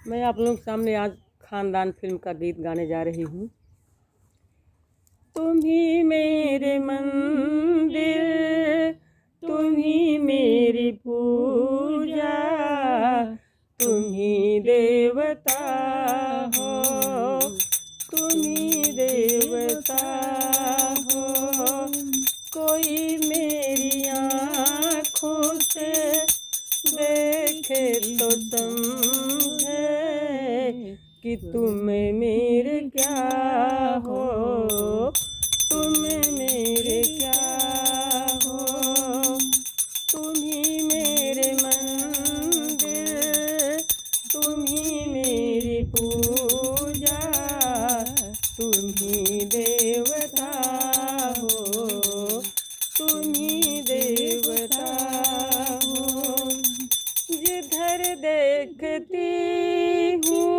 मैं आप लोगों के सामने आज खानदान फिल्म का गीत गाने जा रही हूँ। तुम ही मेरे मंदिर, तुम ही मेरी पूजा, तुम ही देवता हो, तुम ही देवता हो। कोई मेरी आँखों से देखे तो समझे कि तुम मेरे क्या हो, तुम मेरे क्या हो। तुम ही मेरे मंदिर, तुम ही मेरी पूजा, तुम ही देवता हो, तुम ही देवता हो। जिधर देखती हूँ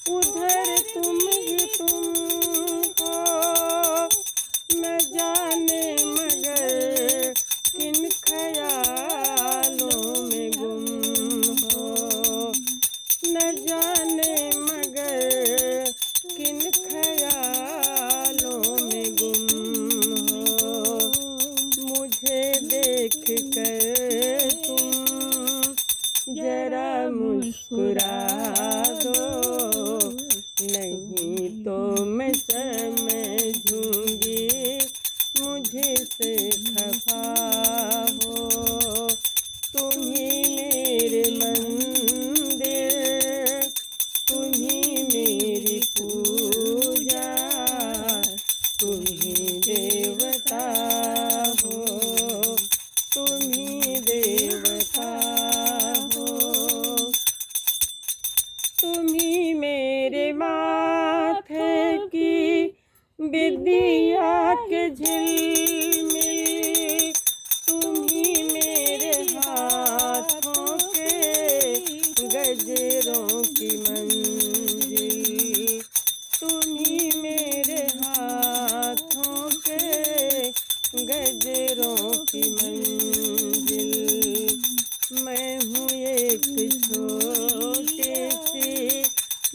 उधर तुम ही तुम हो, न जाने मगर किन ख्यालों में गुम हो, न जाने मगर किन ख्यालों में गुम हो। मुझे देख कर तुम जरा मुस्कुरा दो, नहीं तो मैं समझूंगी मुझे से खफा हो। तुम ही मेरे मंदिर, तुम ही मेरी पूजा, तुम ही देवता हो, तुम ही देवता हो। तुम ही मेरे माथे की विद्या के झिलमिल, तुम ही मेरे हाथों के गजरों की मंजिल, तुम ही मेरे हाथों के गजरों की मंजिल। मैं हूँ एक छोटी सी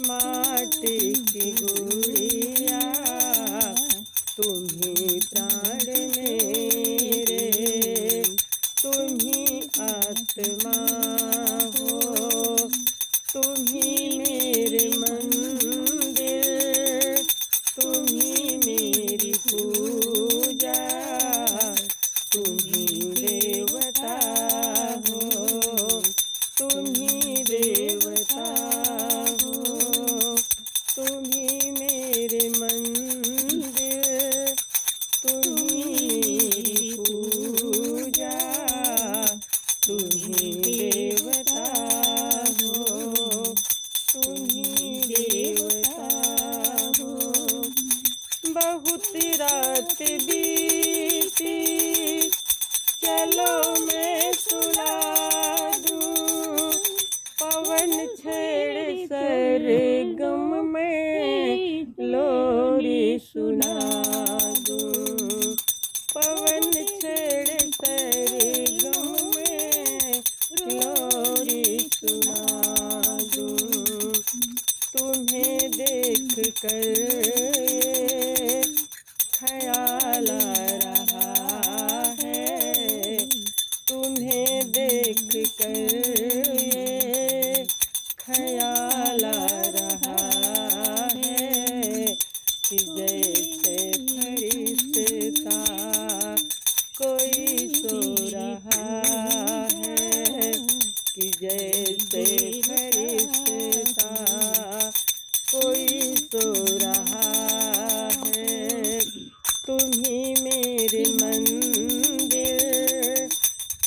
माटी की गुड़िया, तुम ही प्राण मेरे, तुम ही आत्मा हो। तुम ही मेरे मंदिर, तुम ही मेरी पूजा, तुम ही देवता हो, तुम ही देवता हो। तुम ही मेरे मंदिर, तुम ही मेरी पूजा, तुम ही देवता हो, तुम ही देवता हो। बहुत रात बीती, चलो मैं सुला दूँ, पवन छेड़ सरगम में लोरी सुना दूँ, पवन छेड़ सरगम में लोरी सुना दूँ। तुम्हें देख कर ख्याल आ रहा है, तुम्हें देख कर ख्याल आ रहा है कि जैसे फरिश्ता कोई सो रहा है, कि जैसे फरिश्ता कोई सो रहा है। तुम ही मेरे मंदिर,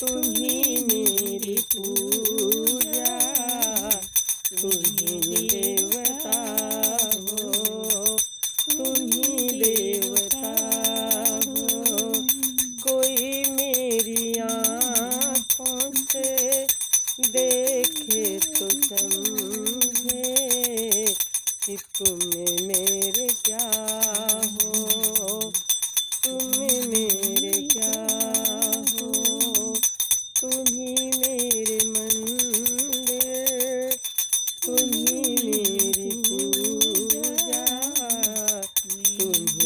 तुम ही मेरी पूजा, तुम ही देवता हो, तुम ही देवता हो। कोई मेरी आँखों से देखे तो तुम्ही मेरी पूजा, तुम्ही